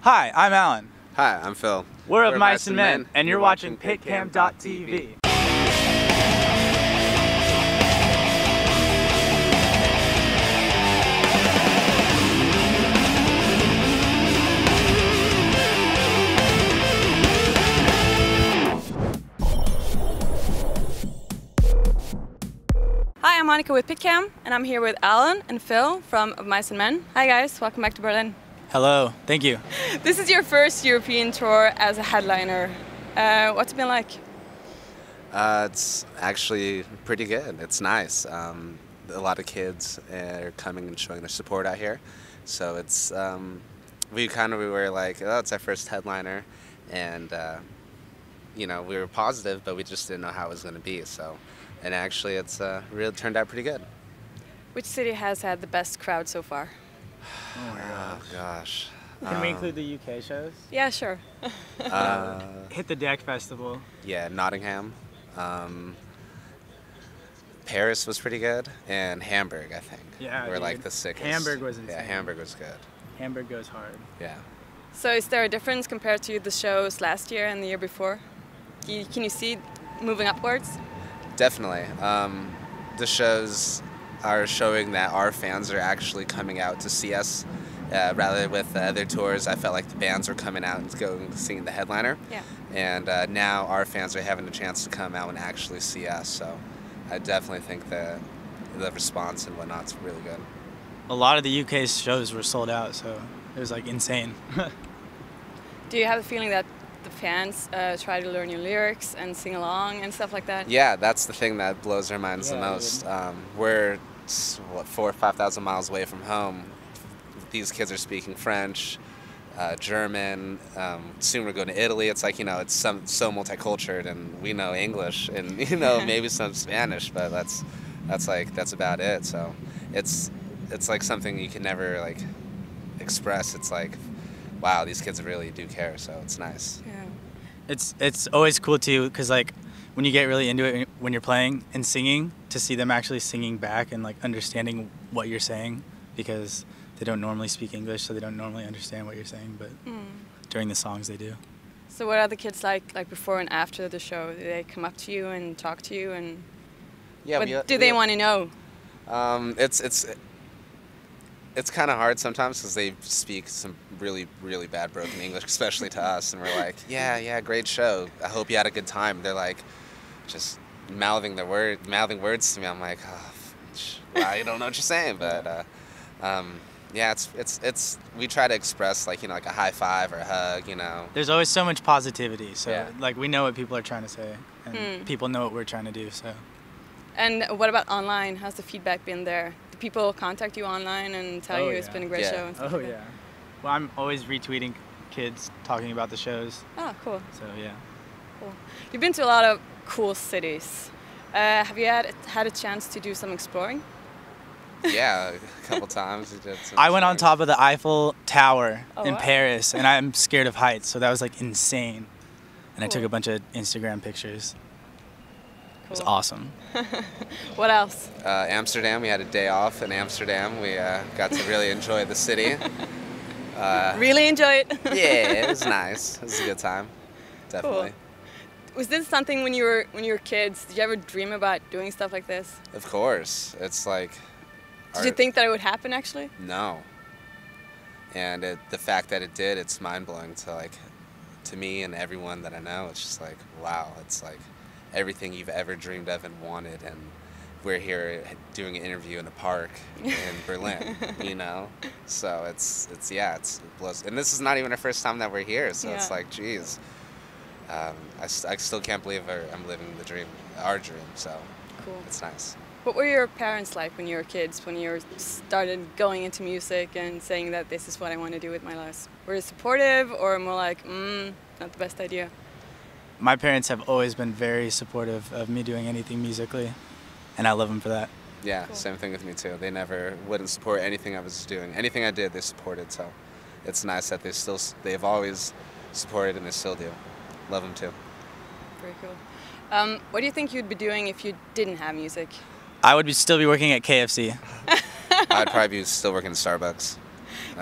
Hi, I'm Alan. Hi, I'm Phil. We're of Mice and Men, and you're watching PitCam.tv. Hi, I'm Monica with PitCam, and I'm here with Alan and Phil from Of Mice and Men. Hi guys, welcome back to Berlin. Hello, thank you. This is your first European tour as a headliner. What's it been like? It's actually pretty good. It's nice. A lot of kids are coming and showing their support out here. So it's, we were like, oh, it's our first headliner. And, you know, we were positive, but we just didn't know how it was going to be. So, and actually it's really turned out pretty good. Which city has had the best crowd so far? Oh gosh. Can we include the UK shows? Yeah, sure. Hit the Deck Festival. Yeah, Nottingham. Paris was pretty good, and Hamburg, I think. Yeah, were dude. like the sickest. Hamburg was insane. Yeah, Hamburg was good. Hamburg goes hard. Yeah. So is there a difference compared to the shows last year and the year before? Can you see moving upwards? Definitely. The shows are showing that our fans are actually coming out to see us. Rather with other tours, I felt like the bands were coming out and going seeing the headliner. Yeah. And now our fans are having the chance to come out and actually see us. So I definitely think the response and whatnot's really good. A lot of the UK shows were sold out, so it was like insane. Do you have the feeling that the fans try to learn your lyrics and sing along and stuff like that? Yeah, that's the thing that blows our minds the Yeah, most. We're, what, 4,000 or 5,000 miles away from home. These kids are speaking French, German. Soon we're going to Italy. It's like, you know, it's so multicultural, and we know English and, you know, maybe some Spanish, but that's about it. So it's like something you can never like express. It's like, wow, these kids really do care. So it's nice. Yeah. It's always cool too, because like when you get really into it when you're playing and singing, to see them actually singing back and like understanding what you're saying, because they don't normally speak English, so they don't normally understand what you're saying, but during the songs they do. So what are the kids like before and after the show? Do they come up to you and talk to you, and Yeah. what do they want to know? It's kind of hard sometimes because they speak some really, really bad broken English, especially to us, and we're like, yeah, great show. I hope you had a good time. They're like, just mouthing words to me. I'm like, oh, I don't know what you're saying, but yeah, it's we try to express like, you know, like a high five or a hug, you know. There's always so much positivity, so yeah. like we know what people are trying to say, and people know what we're trying to do, so. And what about online? How's the feedback been there? Do people contact you online and tell you it's been a great show and stuff like that? Yeah. Well, I'm always retweeting kids talking about the shows. Oh, cool. So yeah. Cool. You've been to a lot of cool cities. Have you had a chance to do some exploring? Yeah, a couple times. We did some I went on exploring. top of the Eiffel Tower in wow. Paris, and I'm scared of heights, so that was like insane. And I took Cool. a bunch of Instagram pictures. It was Cool. awesome. What else? Amsterdam, we had a day off in Amsterdam. We got to really enjoy the city. Really enjoy it? Yeah, it was nice. It was a good time, definitely. Cool. Was this something when you were kids? Did you ever dream about doing stuff like this? Of course, it's like. Did you think that it would happen actually? No. And the fact that it did, it's mind-blowing to me and everyone that I know. It's just like, wow, it's like everything you've ever dreamed of and wanted, and we're here doing an interview in a park in Berlin, you know? So it blows. And this is not even our first time that we're here, so it's like, geez. I still can't believe I'm living the dream, our dream, so Cool. it's nice. What were your parents like when you were kids, when you started going into music and saying that this is what I want to do with my life? Were they supportive or more like, not the best idea? My parents have always been very supportive of me doing anything musically, and I love them for that. Yeah, Cool. Same thing with me too. They never wouldn't support anything I was doing. Anything I did, they supported, so it's nice that they've always supported and they still do. Love them too. Very cool. What do you think you'd be doing if you didn't have music? I would still be working at KFC. I'd probably be still working at Starbucks.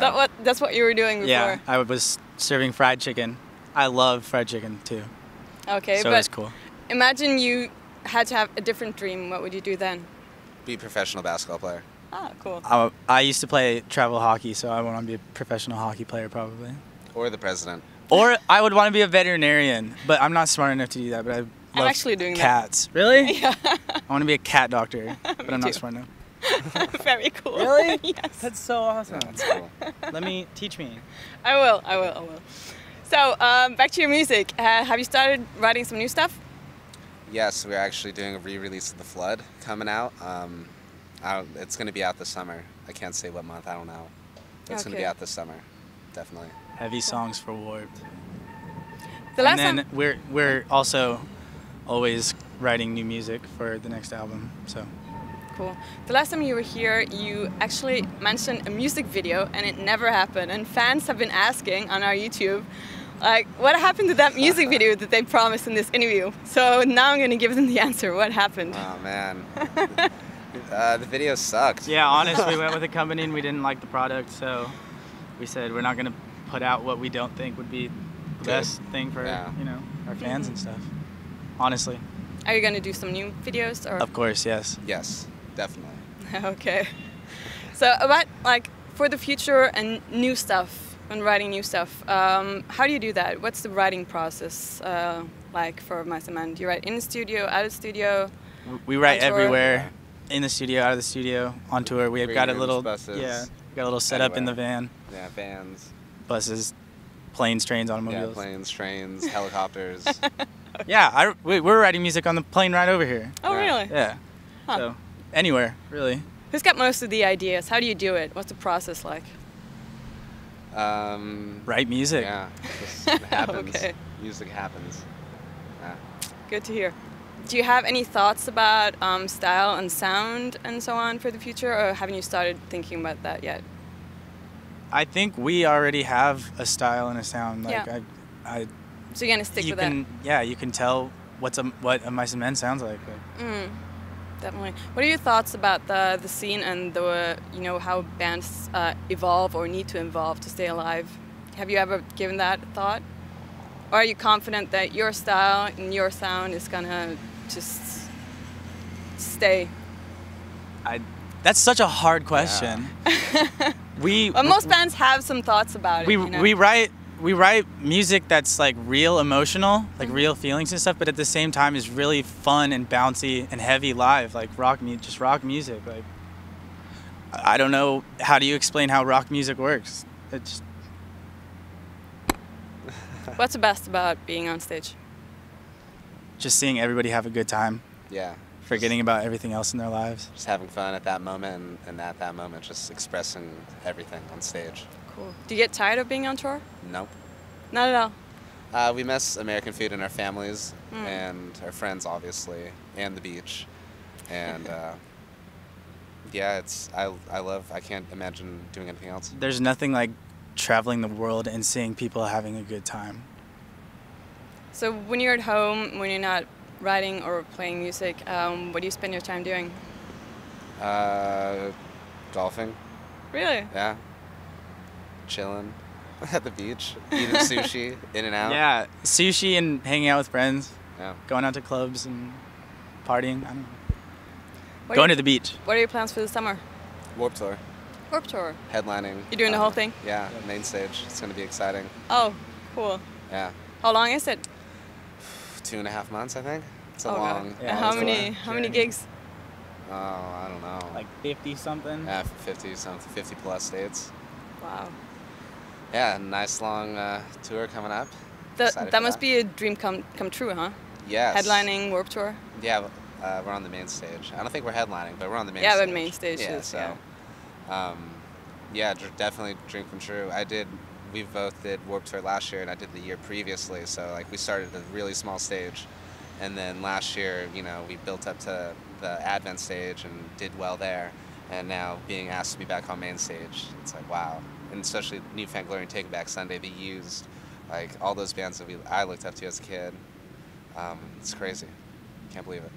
That's what you were doing before. Yeah, I was serving fried chicken. I love fried chicken too. Okay, so but it's cool. Imagine you had to have a different dream. What would you do then? Be a professional basketball player. Ah, cool. I used to play travel hockey, so I want to be a professional hockey player probably. Or the president. Or I would want to be a veterinarian, but I'm not smart enough to do that. But I'm actually doing cats. that. Really? Yeah. I want to be a cat doctor, but I'm not too. smart enough. Very cool. Really? Yes. That's so awesome. That's cool. Teach me. I will. So, back to your music. Have you started writing some new stuff? Yes, we're actually doing a re-release of The Flood coming out. It's going to be out this summer. I can't say what month, I don't know. But it's going to be out this summer, definitely. Heavy songs for Warped. The last and then time we're also always writing new music for the next album. So cool. The last time you were here, you actually mentioned a music video, and it never happened. And fans have been asking on our YouTube, like, what happened to that music video that they promised in this interview? So now I'm going to give them the answer. What happened? Oh man, the video sucked. yeah, honestly, we went with a company and we didn't like the product, so we said we're not going to put out what we don't think would be the best thing for our fans and stuff. Honestly. Are you going to do some new videos? Or? Of course, yes. Yes, definitely. Okay. So about like for the future and new stuff, when writing new stuff, how do you do that? What's the writing process like for Mice and Men? Do you write in the studio, out of the studio? We write everywhere, in the studio, out of the studio, on tour. We've got a little, buses, got a little setup in the van. Yeah, vans. Buses, planes, trains, automobiles. Yeah, planes, trains, helicopters. Yeah, we're writing music on the plane ride over here. Oh, really? Yeah. Huh. So anywhere, really. Who's got most of the ideas? How do you do it? What's the process like? Write music. Yeah, it happens. Okay. Music happens. Yeah. Good to hear. Do you have any thoughts about style and sound and so on for the future, or haven't you started thinking about that yet? I think we already have a style and a sound. Like yeah. So you're gonna stick with that? Yeah, you can tell what a Mice and Men sounds like. Definitely. What are your thoughts about the scene and the how bands evolve or need to evolve to stay alive? Have you ever given that thought? Or are you confident that your style and your sound is gonna just stay? That's such a hard question. Yeah. Well, most bands have some thoughts about it. We write music that's like real emotional, like real feelings and stuff, but at the same time is really fun and bouncy and heavy live, like rock music. Like I don't know, how do you explain how rock music works? It's What's the best about being on stage? Just seeing everybody have a good time. Yeah. Forgetting about everything else in their lives. Just having fun at that moment, and at that moment just expressing everything on stage. Cool. Do you get tired of being on tour? Nope. Not at all? We miss American food and our families, and our friends, obviously, and the beach. And yeah, I can't imagine doing anything else. There's nothing like traveling the world and seeing people having a good time. So when you're at home, when you're not writing or playing music, what do you spend your time doing? Golfing. Really? Yeah. Chilling at the beach, eating sushi, in and out. Yeah, sushi and hanging out with friends. Yeah. Going out to clubs and partying. I don't know. Going to the beach. What are your plans for the summer? Warped Tour. Warped Tour. Headlining. You're doing the whole thing? Yeah, main stage. It's going to be exciting. Oh, cool. Yeah. How long is it? 2.5 months, I think. It's a long. long. Yeah, how many gigs? Oh, I don't know. Like 50 something. Yeah, 50 something, 50 plus dates. Wow. Yeah, nice long tour coming up. That must be a dream come true, huh? Yes. Headlining Warped Tour. Yeah, we're on the main stage. I don't think we're headlining, but we're on the main stage. Yeah, but main stage yeah, is, so, yeah, definitely dream come true. We both did Warped Tour last year, and I did the year previously. So like we started at a really small stage, and then last year, we built up to the Advent stage and did well there. And now being asked to be back on main stage, it's like wow. And especially New Fan Glory and Taking Back Sunday, they used like all those bands that I looked up to as a kid. It's crazy. Can't believe it.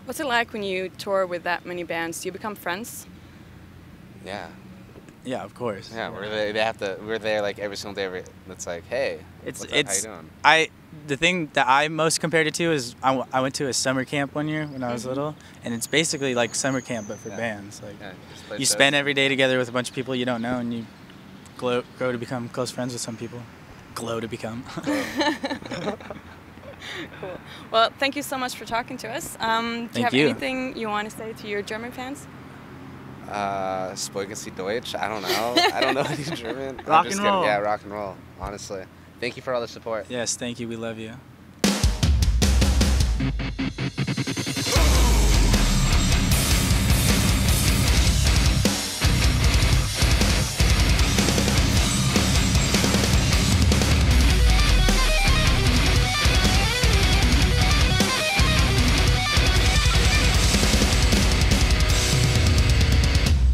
What's it like when you tour with that many bands? Do you become friends? Yeah. Yeah, of course. Yeah, we're there like every single day. It's like, hey, It's what's up? How you doing? The thing that I most compared it to is I went to a summer camp one year when I was little, and it's basically like summer camp but for bands. Like you spend every day together with a bunch of people you don't know, and you grow to become close friends with some people. Glow to become. Cool. Well, thank you so much for talking to us. Do you have anything you want to say to your German fans? Sprechen Sie Deutsch? I don't know. I don't know any German. Rock and roll. Yeah, rock and roll, honestly. Thank you for all the support. Yes, thank you. We love you.